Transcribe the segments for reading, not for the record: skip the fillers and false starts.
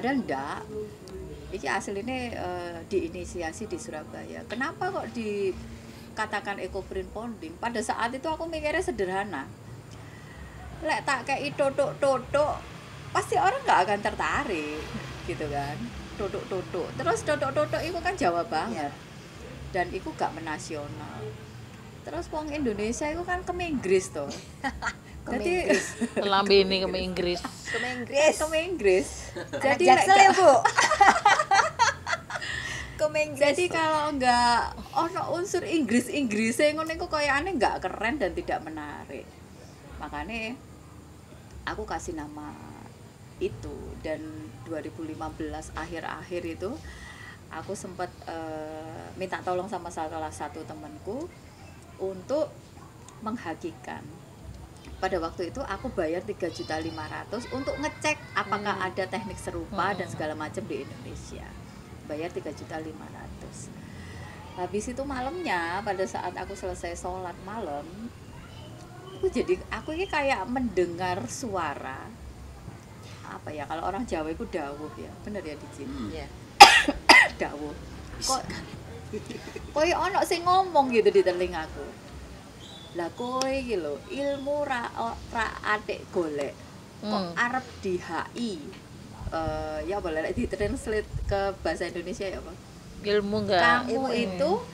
Padahal enggak. Iki aslinya diinisiasi di Surabaya. Kenapa kok dikatakan ekoprint ponding? Pada saat itu aku mikirnya sederhana. Lek tak kayak totok-totok, pasti orang nggak akan tertarik, gitu kan? Totok-totok. Terus totok-totok itu kan Jawa banget, dan itu gak menasional. Terus wong Indonesia itu kan ke Inggris tuh. Jadi Lambe ini ke Inggris. Jadi Jaksel ya Bu. Jadi kalau nggak ono unsur Inggris-Inggrisnya ngono iku koyane nggak keren dan tidak menarik. Makanya aku kasih nama itu, dan 2015 akhir-akhir itu aku sempat minta tolong sama salah satu temanku untuk menghakikan. Pada waktu itu aku bayar 3.500.000 untuk ngecek apakah ada teknik serupa dan segala macam di Indonesia. Bayar 3.500.000. Habis itu malamnya pada saat aku selesai sholat malam, aku ini kayak mendengar suara apa ya, kalau orang Jawa itu dawuh ya, bener ya di sini. Dawuh. Kok ono sing ngomong gitu di telingaku. Lah kowe iki lho, ilmu ra atik golek. Kok arep di HI. Ya boleh ditranslate ke bahasa Indonesia ya, Pak. Ilmu enggak. Kamu itu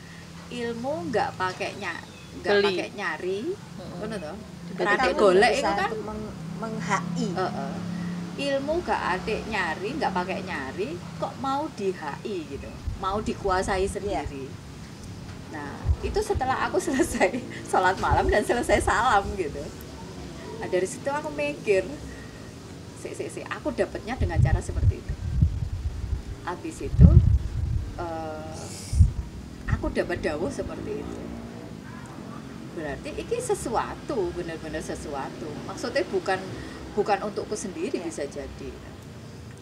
ilmu enggak pakai nyari. Ngono to? Atik golek itu kan meng-HI. Ilmu gak adik nyari, nggak pakai nyari, kok mau di HI gitu, mau dikuasai sendiri. Nah itu setelah aku selesai sholat malam dan selesai salam gitu. Nah dari situ aku mikir, aku dapatnya dengan cara seperti itu. Habis itu aku dapat dawuh seperti itu. Berarti ini sesuatu, benar-benar sesuatu. Maksudnya bukan untukku sendiri, bisa jadi.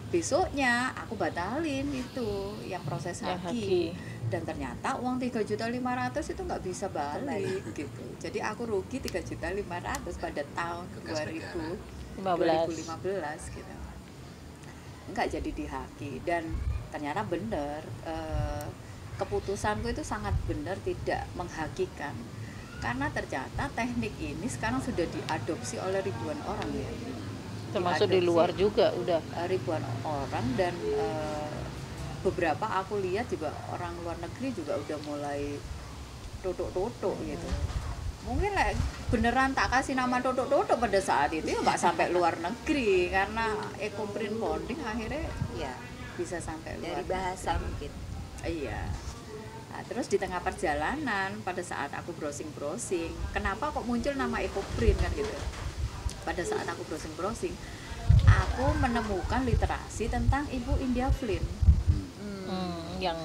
Besoknya aku batalin itu yang proses haki. Dan ternyata uang 3.500.000 itu nggak bisa balik gitu. Jadi aku rugi 3.500.000 pada tahun 2015 gitu. Enggak jadi dihaki, dan ternyata benar, keputusanku itu sangat benar tidak menghakikan. Karena ternyata teknik ini sekarang sudah diadopsi oleh ribuan orang ya. Termasuk di luar juga udah ribuan orang, dan beberapa aku lihat juga orang luar negeri juga udah mulai totok-totok gitu. Mungkin beneran tak kasih nama totok-totok pada saat itu ya nggak sampai luar negeri, karena ekoprint bonding akhirnya ya bisa sampai luar dari bahasa negeri. mungkin. Iya. Nah, terus di tengah perjalanan pada saat aku browsing, kenapa kok muncul nama ekoprint kan gitu. Pada saat aku browsing, aku menemukan literasi tentang Ibu India Flynn. Yang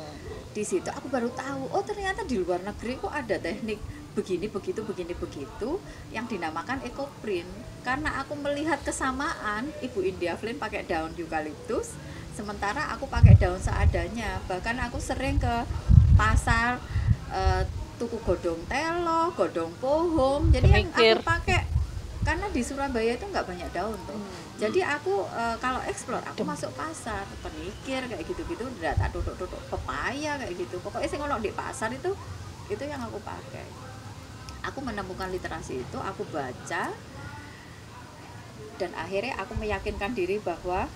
di situ aku baru tahu, oh ternyata di luar negeri kok ada teknik begini begitu yang dinamakan ekoprint. Karena aku melihat kesamaan, Ibu India Flynn pakai daun eukaliptus, sementara aku pakai daun seadanya. Bahkan aku sering ke pasar tuku godong telo, godong pohon. Jadi yang aku pakai, karena di Surabaya itu nggak banyak daun tuh. Jadi aku kalau eksplor, aku masuk pasar, penikir kayak gitu-gitu, udah tak duduk pepaya kayak gitu. Pokoknya sing ono di pasar itu yang aku pakai. Aku menemukan literasi itu, aku baca, dan akhirnya aku meyakinkan diri bahwa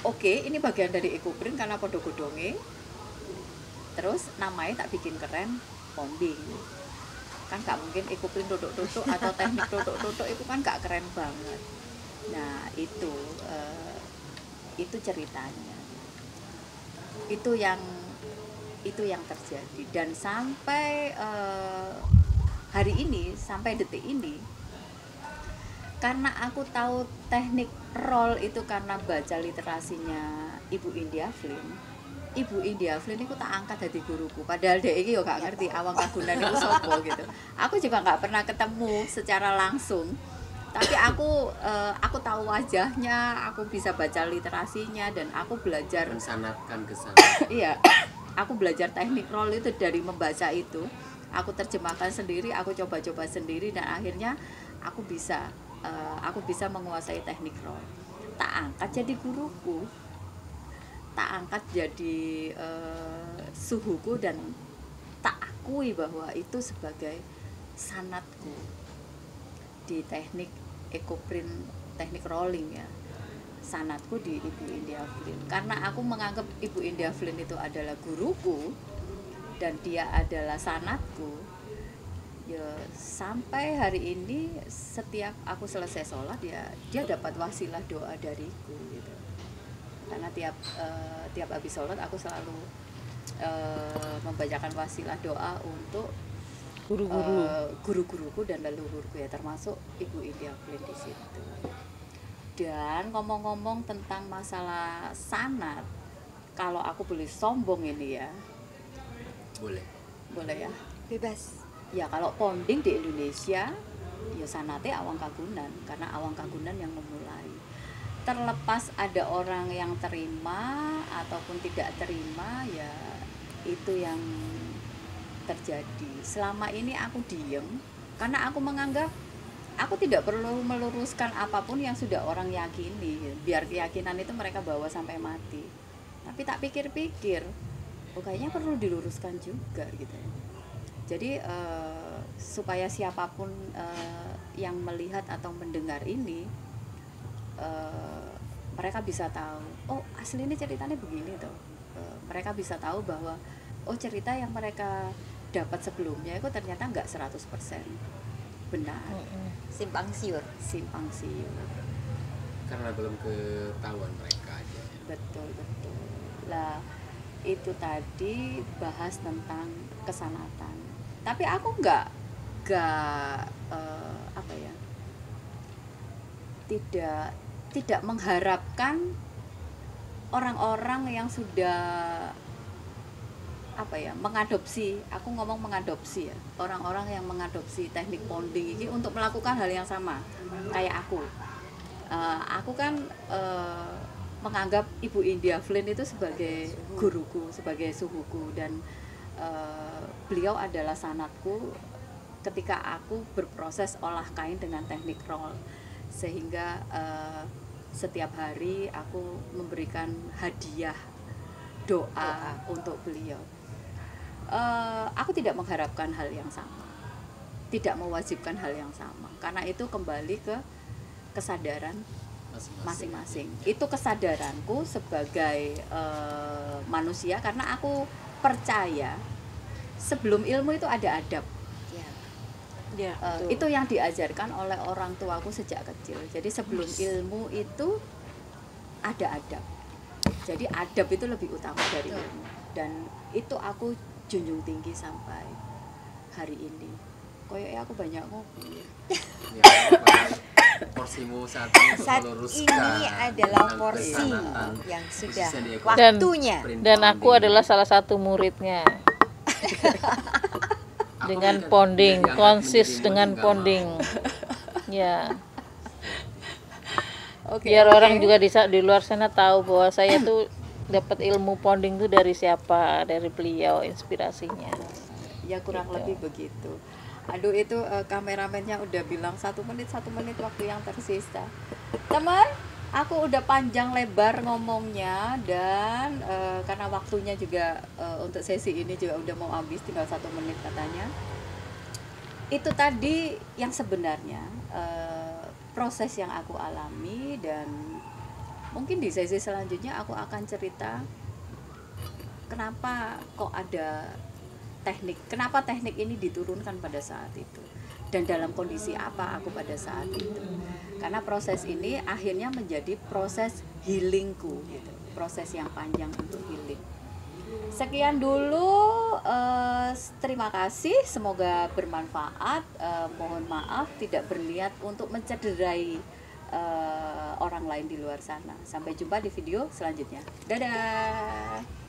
oke, ini bagian dari ekoprint karena podo godonge. Terus namanya tak bikin keren, ponding. Kan gak mungkin ekoprint duduk-duduk atau teknik duduk-duduk itu kan gak keren banget. Nah itu ceritanya, itu yang terjadi, dan sampai hari ini, sampai detik ini, karena aku tahu teknik roll itu karena baca literasinya Ibu India Flynn. Ibu India Flynn itu tak angkat dari guruku, padahal dia ini gak ngerti awang kagunan itu sopo gitu. Aku juga gak pernah ketemu secara langsung, tapi aku tahu wajahnya, aku bisa baca literasinya, dan aku belajar mensanatkan ke sana. Iya, aku belajar teknik roll itu dari membaca itu. Aku terjemahkan sendiri, aku coba-coba sendiri, dan akhirnya aku bisa menguasai teknik roll. Tak angkat jadi guruku. tak angkat jadi suhuku dan tak akui bahwa itu sebagai sanatku di teknik ekoprint, teknik rolling ya. Sanatku di Ibu India Flynn karena aku menganggap Ibu India Flynn itu adalah guruku dan dia adalah sanatku. Ya sampai hari ini setiap aku selesai sholat ya dia dapat wasilah doa dariku gitu. Karena tiap habis sholat aku selalu membacakan wasilah doa untuk guru-guruku dan leluhurku ya, termasuk Ibu India Flynn di situ. Dan ngomong-ngomong tentang masalah sanat, kalau aku boleh sombong ini ya, boleh ya, Bebas. ya kalau ponding di Indonesia ya sanate Awang Kagunan, karena Awang Kagunan yang memulai. Terlepas ada orang yang terima ataupun tidak terima ya itu yang terjadi. Selama ini aku diem karena aku menganggap aku tidak perlu meluruskan apapun yang sudah orang yakini, biar keyakinan itu mereka bawa sampai mati. Tapi tak pikir-pikir, kayaknya perlu diluruskan juga gitu. Jadi supaya siapapun yang melihat atau mendengar ini, mereka bisa tahu, oh asli ini ceritanya begini tuh. Mereka bisa tahu bahwa oh cerita yang mereka dapat sebelumnya itu ternyata nggak 100% benar. Simpang siur. Karena belum ketahuan mereka aja. Betul. Lah itu tadi bahas tentang kesanatan. Tapi aku nggak apa ya? Tidak mengharapkan orang-orang yang sudah apa ya, mengadopsi, aku ngomong mengadopsi ya, orang-orang yang mengadopsi teknik ponding ini untuk melakukan hal yang sama kayak aku. Aku kan menganggap Ibu India Flynn itu sebagai guruku, sebagai suhuku, dan beliau adalah sanatku ketika aku berproses olah kain dengan teknik roll, sehingga setiap hari aku memberikan hadiah doa untuk beliau. Aku tidak mengharapkan hal yang sama, tidak mewajibkan hal yang sama, karena itu kembali ke kesadaran masing-masing. Itu kesadaranku sebagai manusia, karena aku percaya sebelum ilmu itu ada adab. Itu yang diajarkan oleh orang tuaku sejak kecil. Jadi sebelum ilmu itu ada adab. Jadi adab itu lebih utama dari ilmu, dan itu aku junjung tinggi sampai hari ini. Koyoknya aku banyak ngopi ya. Porsimu saat ini adalah porsi yang sudah Dan- waktunya. Dan aku adalah salah satu muridnya. Dengan ponding, konsis dengan ponding. Ya, biar orang juga di luar sana tahu bahwa saya tuh dapat ilmu ponding tuh dari siapa, dari beliau inspirasinya. Ya kurang Gitu. lebih begitu. Aduh itu kameramennya udah bilang 1 menit waktu yang tersisa. Teman, aku udah panjang lebar ngomongnya, dan karena waktunya juga untuk sesi ini juga udah mau habis, tinggal 1 menit katanya. Itu tadi yang sebenarnya proses yang aku alami, dan mungkin di sesi selanjutnya aku akan cerita kenapa kok ada teknik, kenapa teknik ini diturunkan pada saat itu, dan dalam kondisi apa aku pada saat itu. Karena proses ini akhirnya menjadi proses healingku gitu, proses yang panjang untuk healing. Sekian dulu, terima kasih, semoga bermanfaat. Mohon maaf tidak berniat untuk mencederai orang lain di luar sana. Sampai jumpa di video selanjutnya. Dadah.